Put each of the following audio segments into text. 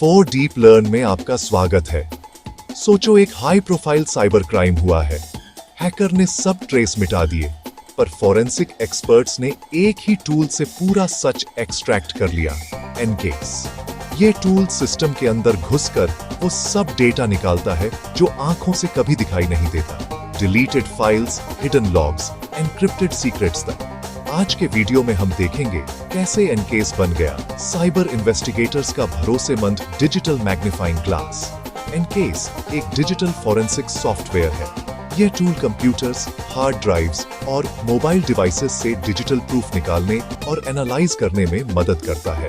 4 deep learn में आपका स्वागत है। सोचो एक हाई प्रोफाइल साइबर क्राइम हुआ है। हैकर ने सब ट्रेस मिटा दिए, पर फॉरेंसिक एक्सपर्ट्स ने एक ही टूल से पूरा सच एक्सट्रैक्ट कर लिया, एनकेस। ये टूल सिस्टम के अंदर घुसकर वो सब डेटा निकालता है जो आंखों से कभी दिखाई नहीं देता। Deleted files, hidden logs, encrypted secrets तक। आज के वीडियो में हम देखेंगे कैसे एनकेस बन गया साइबर इन्वेस्टिगेटर्स का भरोसेमंद डिजिटल मैग्नीफाइंग ग्लास। एनकेस एक डिजिटल फॉरेंसिक सॉफ्टवेयर है। यह टूल कंप्यूटर्स, हार्ड ड्राइव्स और मोबाइल डिवाइसेस से डिजिटल प्रूफ निकालने और एनालाइज करने में मदद करता है।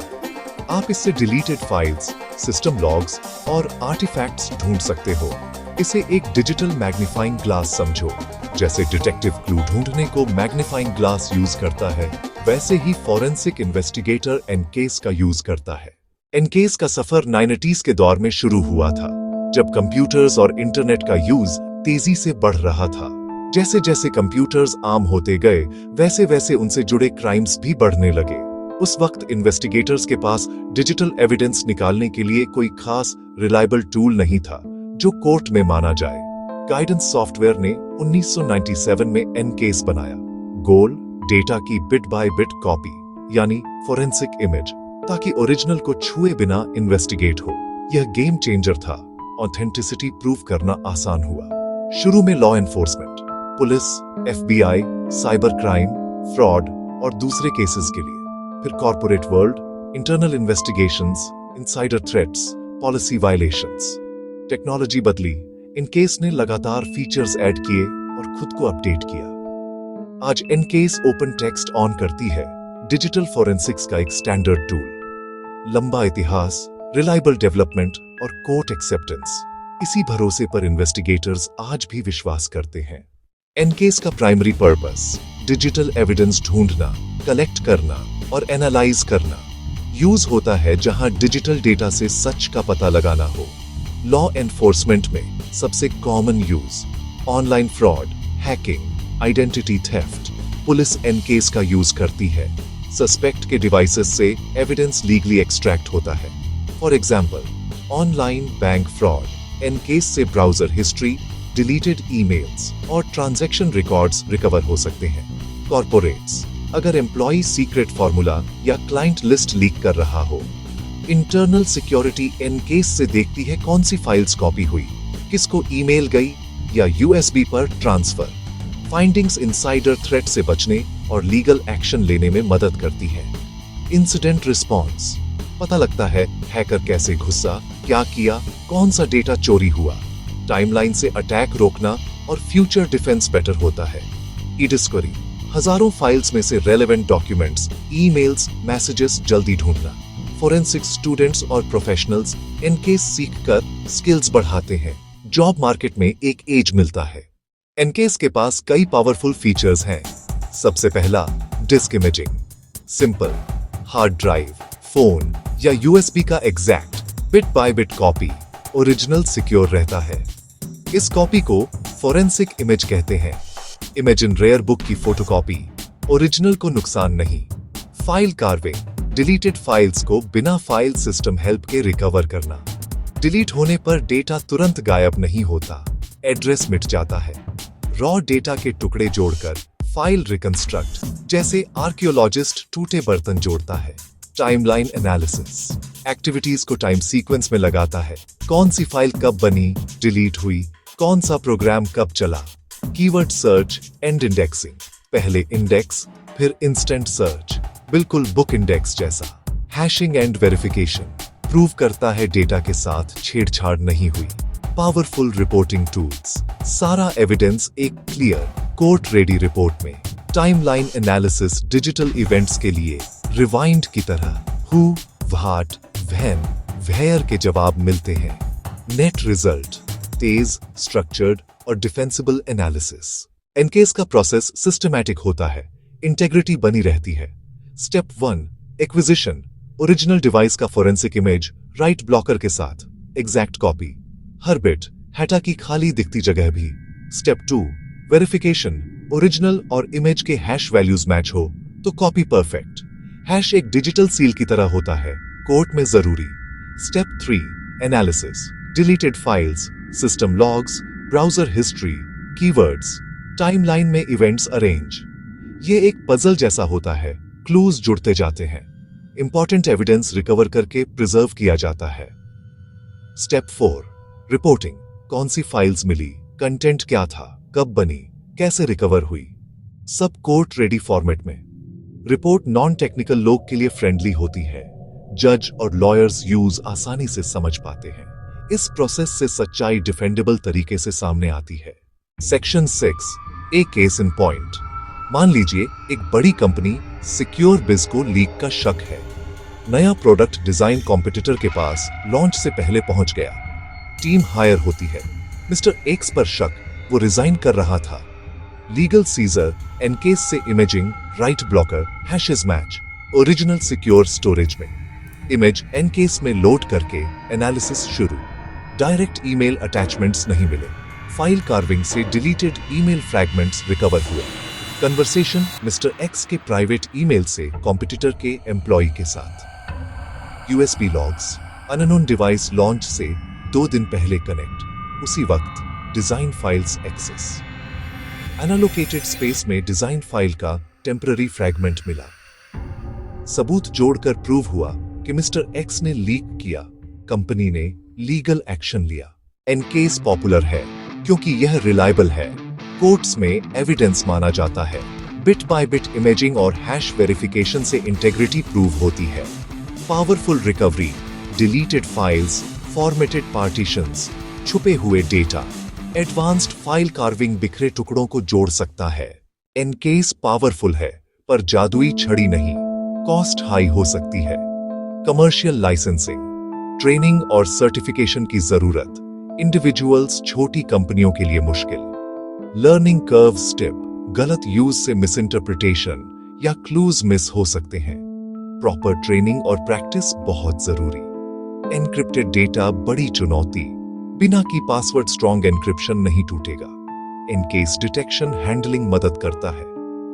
आप इससे डिलीटेड फाइल्स, सिस्टम लॉग्स और आर्टिफैक्ट्स ढूंढ सकते हो। इसे एक डिजिटल मैग्नीफाइंग ग्लास समझो। जैसे डिटेक्टिव क्लू ढूंढने को मैग्नीफाइंग ग्लास यूज करता है, वैसे ही फॉरेंसिक इन्वेस्टिगेटर एनकेस का यूज करता है। एनकेस का सफर 90s के दौर में शुरू हुआ था, जब कंप्यूटर्स और इंटरनेट का यूज तेजी से बढ़ रहा था। जैसे जैसे कंप्यूटर्स आम होते गए, वैसे वैसे उनसे जुड़े क्राइम्स भी बढ़ने लगे। उस वक्त इन्वेस्टिगेटर्स के पास डिजिटल एविडेंस निकालने के लिए कोई खास रिलायबल टूल नहीं था जो कोर्ट में माना जाए। गाइडेंस सॉफ्टवेयर ने 1997 में एनकेस बनाया। गोल डेटा की बिट बाय बिट कॉपी, यानी फोरेंसिक इमेज, ताकि ओरिजिनल को छुए बिना इन्वेस्टिगेट हो। यह गेम चेंजर था। ऑथेंटिसिटी प्रूव करना आसान हुआ। शुरू में law enforcement, police, FBI, cyber crime, fraud और दूसरे केसेस के लिए। फिर corporate world, internal investigations, insider threats, policy violations. Technology बदली, एनकेस ने लगातार फीचर्स ऐड किए और खुद को अपडेट किया। आज एनकेस ओपन टेक्स्ट ऑन करती है, डिजिटल फॉरेंसिक्स का एक स्टैंडर्ड टूल। लंबा इतिहास, रिलायबल डेवलपमेंट और कोर्ट एक्सेप्टेंस, इसी भरोसे पर इन्वेस्टिगेटर्स आज भी विश्वास करते हैं। एनकेस का प्राइमरी पर्पस डिजिटल एविडेंस ढूंढना, कलेक्ट करना और एनालाइज करना। यूज होता है जहां डिजिटल डेटा से सच का पता लगाना हो। लॉ एनफोर्समेंट में सबसे common use online fraud, hacking, identity theft. Police EnCase का यूज करती है। सस्पेक्ट के डिवाइसेस से एविडेंस लीगली एक्सट्रैक्ट होता है। For example, online bank fraud EnCase से ब्राउजर हिस्ट्री, डिलीटेड ईमेल्स और ट्रांजैक्शन रिकॉर्ड्स रिकवर हो सकते हैं। कॉर्पोरेट्स, अगर एम्प्लॉय सीक्रेट फॉर्मूला या क्लाइंट लिस्ट लीक कर रहा हो। इंटरनल सिक्योरिटी एनकेस से देखती है कौन सी फाइल्स कॉपी हुई, किसको ईमेल गई या USB पर ट्रांसफर। फाइंडिंग्स इनसाइडर थ्रेट से बचने और लीगल एक्शन लेने में मदद करती है। इंसिडेंट रिस्पॉन्स, पता लगता है हैकर कैसे घुसा, क्या किया, कौन सा डेटा चोरी हुआ। टाइमलाइन से अटैक रोकना और फ्यूचर डिफेंस बेटर होता है। ई-डिस्कवरी, हजारों फाइल्स में से रेलेवेंट डॉक्यूमेंट्स, ईमेल्स, मैसेजेस जल्दी ढूंढना। फोरेंसिक स्टूडेंट्स और प्रोफेशनल्स एनकेस सीखकर स्किल्स बढ़ाते हैं। जॉब मार्केट में एक एज मिलता है। एनकेस के पास कई पावरफुल फीचर्स हैं। सबसे पहला, disk imaging. Simple, hard drive, phone या USB का exact bit by bit copy, original secure रहता है। इस कॉपी को फोरेंसिक इमेज कहते हैं। इमेजिन रेयर बुक की फोटोकॉपी, ओरिजिनल को नुकसान नहीं। फाइल कार्विंग, डिलीटेड फाइल्स को बिना फाइल सिस्टम हेल्प के रिकवर करना। डिलीट होने पर डेटा तुरंत गायब नहीं होता, एड्रेस मिट जाता है। रॉ डेटा के टुकड़े जोड़कर फाइल रिकंस्ट्रक्ट, जैसे आर्कियोलॉजिस्ट टूटे बर्तन जोड़ता है। टाइमलाइन एनालिसिस, एक्टिविटीज को टाइम सीक्वेंस में लगाता है। कौन सी फाइल कब बनी, डिलीट हुई, कौन सा प्रोग्राम कब चला। कीवर्ड सर्च एंड इंडेक्सिंग, पहले इंडेक्स फिर इंस्टेंट सर्च, बिल्कुल बुक इंडेक्स जैसा। हैशिंग एंड वेरिफिकेशन, प्रूव करता है डेटा के साथ छेड़छाड़ नहीं हुई। पावरफुल रिपोर्टिंग टूल्स, सारा एविडेंस एक क्लियर कोर्ट रेडी रिपोर्ट में। टाइमलाइन एनालिसिस, डिजिटल इवेंट्स के लिए रिवाइंड की तरह हु, व्हाट, व्हेन, वेयर के जवाब मिलते हैं। नेट रिजल्ट, तेज, स्ट्रक्चर्ड और डिफेंसिबल एनालिसिस। एनकेस का प्रोसेस सिस्टमैटिक होता है, इंटेग्रिटी बनी रहती है। स्टेप 1, एक्विजिशन, ओरिजिनल डिवाइस का फोरेंसिक इमेज राइट ब्लॉकर के साथ, एग्जैक्ट कॉपी, हर बिट, हेटा की खाली दिखती जगह भी। स्टेप 2, वेरिफिकेशन, ओरिजिनल और इमेज के हैश वैल्यूज मैच हो तो कॉपी परफेक्ट। हैश एक डिजिटल सील की तरह होता है, कोर्ट में जरूरी। Step 3. Analysis. Deleted files, system logs, browser history, keywords, timeline में इवेंट्स अरेंज। ये एक पजल जैसा होता है, क्लूज जुड़ते जाते हैं। इंपॉर्टेंट एविडेंस रिकवर करके प्रिजर्व किया जाता है। स्टेप 4. रिपोर्टिंग। कौन सी फाइल्स मिली, कंटेंट क्या था, कब बनी, कैसे रिकवर हुई, सब कोर्ट रेडी फॉर्मेट में। रिपोर्ट नॉन टेक्निकल लोग के लिए फ्रेंडली होती है। जज और लॉयर्स यूज आसानी से समझ पाते हैं। इस प्रोसेस से सच्चाई डिफेंडेबल तरीके से सामने आती है। Section 6. A case in point. मान लीजिए एक बड़ी कंपनी सिक्योर बिज को लीक का शक है। नया प्रोडक्ट डिजाइन कॉम्पिटिटर के पास लॉन्च से पहले पहुंच गया। टीम हायर होती है। मिस्टर एक्स पर शक, वो रिजाइन कर रहा था। लीगल सीजर, एनकेस से imaging, right blocker, hashes match, original secure storage में। इमेज एनकेस में लोड करके एनालिसिस शुरू। डायरेक्ट ईमेल अटैचमेंट्स नहीं मिले। फाइल कार्विंग से डिलीटेड ईमेल फ्रैगमेंट्स रिकवर हुए। कन्वर्सेशन मिस्टर एक्स के प्राइवेट ईमेल से कॉम्पिटिटर के एम्प्लॉय के साथ। USB logs, unknown device launch से 2 दिन पहले कनेक्ट, उसी वक्त design files access. Unallocated space में डिजाइन फाइल का टेम्पररी फ्रैगमेंट मिला। सबूत जोड़कर प्रूव हुआ कि मिस्टर एक्स ने लीक किया। कंपनी ने लीगल एक्शन लिया। एनकेस पॉपुलर है क्योंकि यह रिलायबल है। कोर्ट्स में एविडेंस माना जाता है। बिट बाय बिट इमेजिंग और हैश वेरिफिकेशन से इंटेग्रिटी प्रूव होती है। Powerful recovery, deleted files, formatted partitions, छुपे हुए डेटा, एडवांस्ड फाइल कार्विंग बिखरे टुकड़ों को जोड़ सकता है। एनकेस पावरफुल है पर जादुई छड़ी नहीं। कॉस्ट हाई हो सकती है। कमर्शियल लाइसेंसिंग, ट्रेनिंग और सर्टिफिकेशन की जरूरत। इंडिविजुअल्स, छोटी कंपनियों के लिए मुश्किल। लर्निंग कर्व स्टेप, गलत यूज से मिसइंटरप्रिटेशन या क्लूज मिस हो सकते हैं। प्रॉपर ट्रेनिंग और प्रैक्टिस बहुत जरूरी। एनक्रिप्टेड डेटा बड़ी चुनौती। बिना की पासवर्ड स्ट्रॉन्ग एनक्रिप्शन नहीं टूटेगा। एनकेस डिटेक्शन हैंडलिंग मदद करता है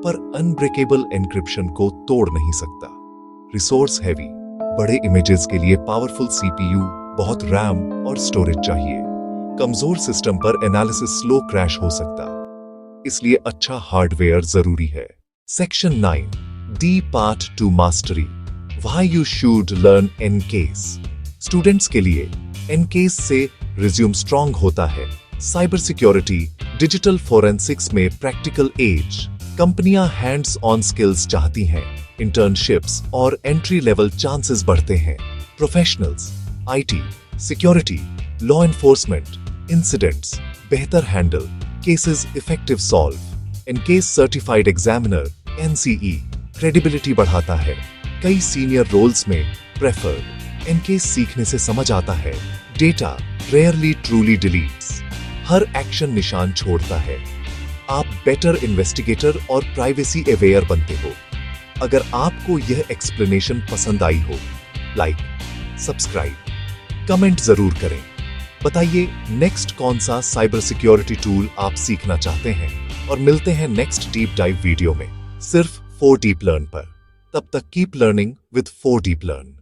पर अनब्रेकेबल एनक्रिप्शन को तोड़ नहीं सकता। रिसोर्स हैवी, बड़े इमेजेस के लिए पावरफुल सीपीयू, बहुत रैम और स्टोरेज चाहिए। कमजोर सिस्टम पर एनालिसिस स्लो क्रैश हो सकता, इसलिए अच्छा हार्डवेयर जरूरी है। Section 9. D part 2 mastery. Why you should learn EnCase. Students के लिए एनकेस से रिज्यूम स्ट्रॉन्ग होता है। साइबर सिक्योरिटी, डिजिटल फोरेंसिक्स में प्रैक्टिकल एज। कंपनियां हैंड्स ऑन स्किल्स चाहती हैं। इंटर्नशिप्स और एंट्री लेवल चांसेस बढ़ते हैं। Professionals, IT, security, law enforcement, incidents, बेहतर handle, cases effective solve. EnCase certified examiner, ENCE, credibility बढ़ाता है। कई सीनियर रोल्स में प्रेफर्ड। एनकेस सीखने से समझ आता है। Data rarely truly deletes. हर एक्शन निशान छोड़ता है। आप बेटर इन्वेस्टिगेटर और प्राइवेसी अवेयर बनते हो। अगर आपको यह एक्सप्लेनेशन पसंद आई हो, लाइक, सब्सक्राइब, कमेंट जरूर करें। बताइए नेक्स्ट कौन सा साइबर सिक्योरिटी टूल आप सीखना चाहते हैं, और मिलते हैं नेक्स्ट डीप डाइव वीडियो में सिर्फ 4 डीप लर्न पर। तब तक keep learning with 4 deep learn.